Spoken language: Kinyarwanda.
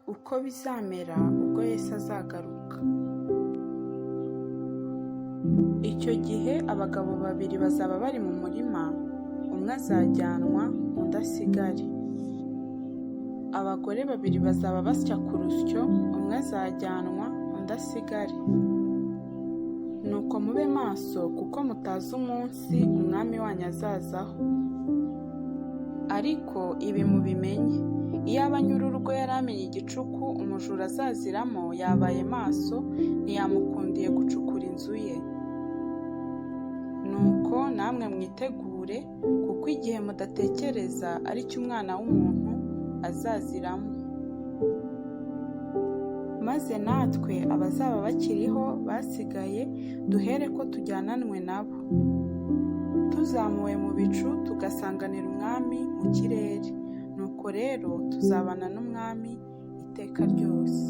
uko bizamera ubwo Yesu azagaruka. Icyo gihe abagabo babiri bazaba bari mu murima, umwe azajyanwa undi asigare. Abagore babiri bazaba basya ku rusyo, umwe azajyanwa undi asigare. Nuko mube maso kuko mutazi umunsi umwami wanyu azazaho. Ariko ibi mubimenye, iyaba nyir'urugo yari amenye igicuku umujura azaziramo, yabaye maso ntiyamukundiye gucukura inzu ye. Nuko namwe mwitegure, kuko igihe mudatekereza ari cyo Umwana w'umuntu azaziramo. Maze natwe abazaba bakiriho basigaye duhere ko tujyananwe nabo, tuzamuwe mu bicu tugasanganira Umwami mu kirere. Nuko rero tuzabana n'Umwami iteka ryose.